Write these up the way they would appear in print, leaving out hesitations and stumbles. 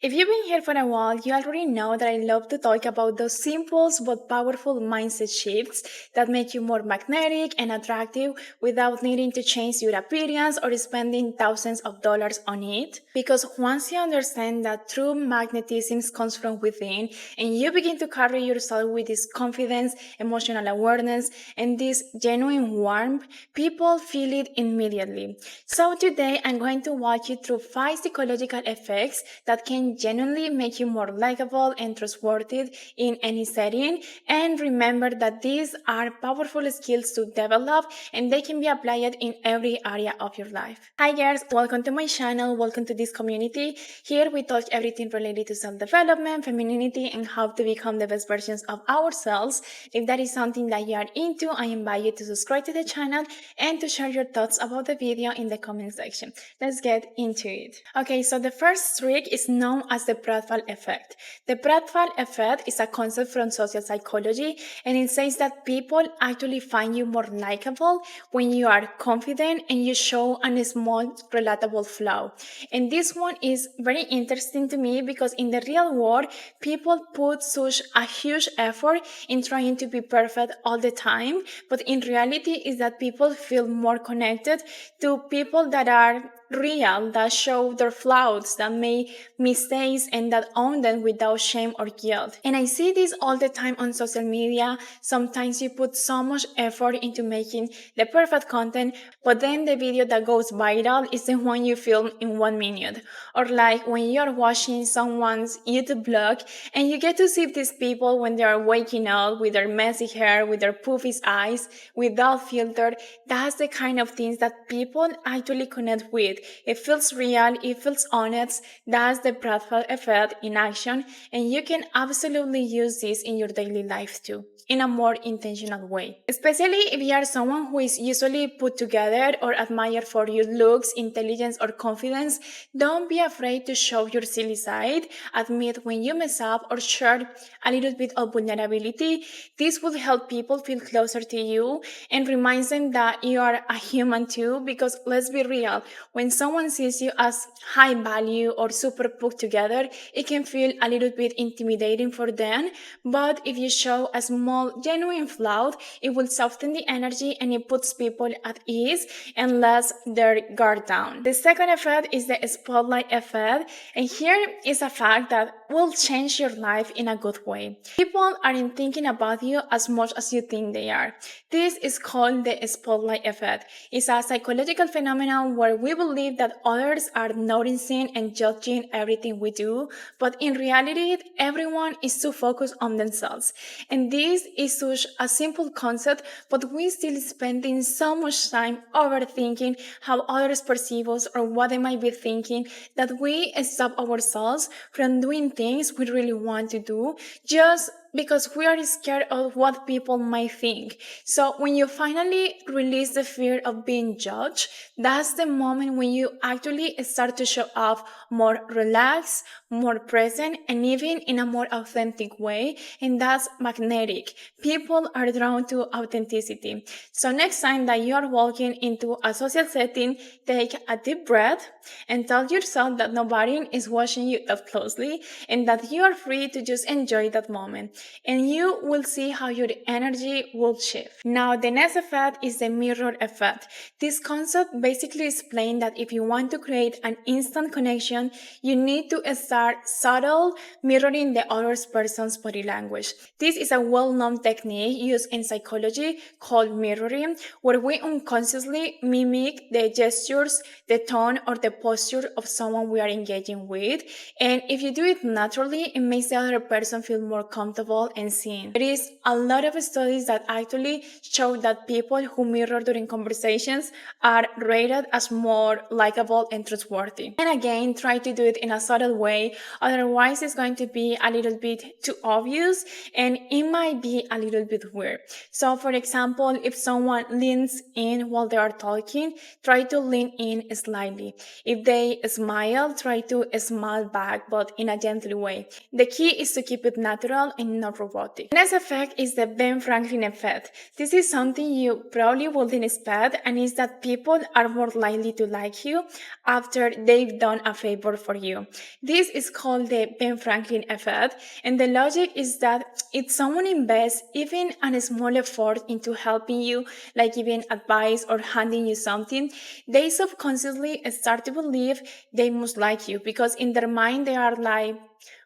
If you've been here for a while, you already know that I love to talk about those simple but powerful mindset shifts that make you more magnetic and attractive without needing to change your appearance or spending thousands of dollars on it. Because once you understand that true magnetism comes from within and you begin to carry yourself with this confidence, emotional awareness, and this genuine warmth, people feel it immediately. So today I'm going to walk you through 5 psychological effects that can genuinely make you more likable and trustworthy in any setting. And remember that these are powerful skills to develop and they can be applied in every area of your life. Hi guys, welcome to my channel, welcome to this community. Here we talk everything related to self-development, femininity, and how to become the best versions of ourselves. If that is something that you are into, I invite you to subscribe to the channel and to share your thoughts about the video in the comment section. Let's get into it. Okay, so the first trick is known as the Breathal Effect. The Breathal Effect is a concept from social psychology, and it says that people actually find you more likable when you are confident and you show a small relatable flaw. And this one is very interesting to me because in the real world, people put such a huge effort in trying to be perfect all the time, but in reality is that people feel more connected to people that are real, that show their flaws, that make mistakes, and that own them without shame or guilt. And I see this all the time on social media. Sometimes you put so much effort into making the perfect content, but then the video that goes viral is the one you film in 1 minute. Or like when you're watching someone's YouTube vlog and you get to see these people when they are waking up with their messy hair, with their poofy eyes, without filter. That's the kind of things that people actually connect with. It feels real, it feels honest. That's the Breathal Effect in action, and you can absolutely use this in your daily life too, in a more intentional way. Especially if you are someone who is usually put together or admired for your looks, intelligence, or confidence, don't be afraid to show your silly side, admit when you mess up, or share a little bit of vulnerability. This will help people feel closer to you and reminds them that you are a human too, because let's be real, when someone sees you as high value or super put together, it can feel a little bit intimidating for them. But if you show a small genuine flaw, it will soften the energy and it puts people at ease and lets their guard down. The second effect is the spotlight effect, and here is a fact that will change your life in a good way. People aren't thinking about you as much as you think they are. This is called the spotlight effect. It's a psychological phenomenon where we believe that others are noticing and judging everything we do, but in reality, everyone is too focused on themselves. And this is such a simple concept, but we still spending so much time overthinking how others perceive us or what they might be thinking that we stop ourselves from doing things we really want to do just because we are scared of what people might think. So when you finally release the fear of being judged, that's the moment when you actually start to show up more relaxed, more present, and even in a more authentic way. And that's magnetic. People are drawn to authenticity. So next time that you are walking into a social setting, take a deep breath and tell yourself that nobody is watching you that closely and that you are free to just enjoy that moment. And you will see how your energy will shift. Now, the next effect is the mirror effect. This concept basically explains that if you want to create an instant connection, you need to start subtle, mirroring the other person's body language. This is a well-known technique used in psychology called mirroring, where we unconsciously mimic the gestures, the tone, or the posture of someone we are engaging with. And if you do it naturally, it makes the other person feel more comfortable and seen. There is a lot of studies that actually show that people who mirror during conversations are rated as more likable and trustworthy. And again, try to do it in a subtle way, otherwise it's going to be a little bit too obvious and it might be a little bit weird. So for example, if someone leans in while they are talking, try to lean in slightly. If they smile, try to smile back, but in a gentle way. The key is to keep it natural and not robotic. The next effect is the Ben Franklin effect. This is something you probably wouldn't expect, and is that people are more likely to like you after they've done a favor for you. This is called the Ben Franklin effect, and the logic is that if someone invests even a small effort into helping you, like giving advice or handing you something, they subconsciously start to believe they must like you, because in their mind they are like,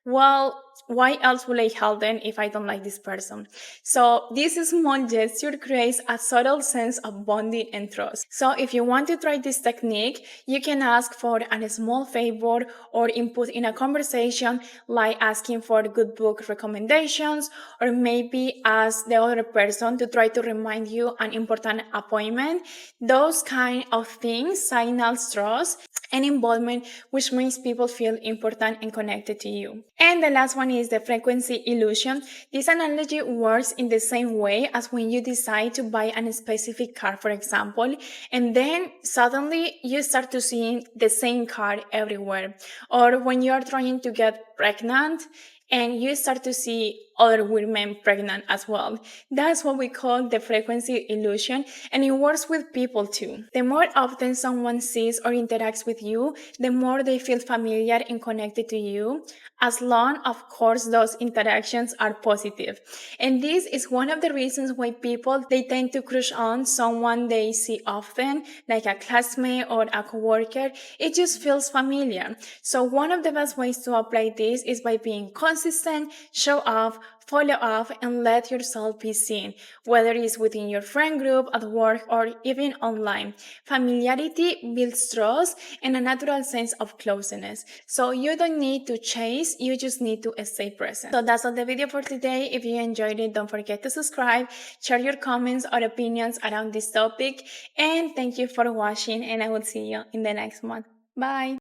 well, why else will I help them if I don't like this person? So this small gesture creates a subtle sense of bonding and trust. So if you want to try this technique, you can ask for a small favor or input in a conversation, like asking for good book recommendations, or maybe ask the other person to try to remind you an important appointment. Those kind of things signals trust and involvement, which makes people feel important and connected to you. And the last one is the frequency illusion. This analogy works in the same way as when you decide to buy a specific car, for example, and then suddenly you start to see the same car everywhere. Or when you're trying to get pregnant and you start to see other women pregnant as well. That's what we call the frequency illusion, and it works with people too. The more often someone sees or interacts with you, the more they feel familiar and connected to you, as long, of course, those interactions are positive. And this is one of the reasons why people, they tend to crush on someone they see often, like a classmate or a coworker. It just feels familiar. So one of the best ways to apply this is by being consistent, show up, follow up, and let yourself be seen, whether it's within your friend group, at work, or even online. Familiarity builds trust and a natural sense of closeness. So you don't need to chase, you just need to stay present. So that's all the video for today. If you enjoyed it, don't forget to subscribe, share your comments or opinions around this topic, and thank you for watching, and I will see you in the next one. Bye!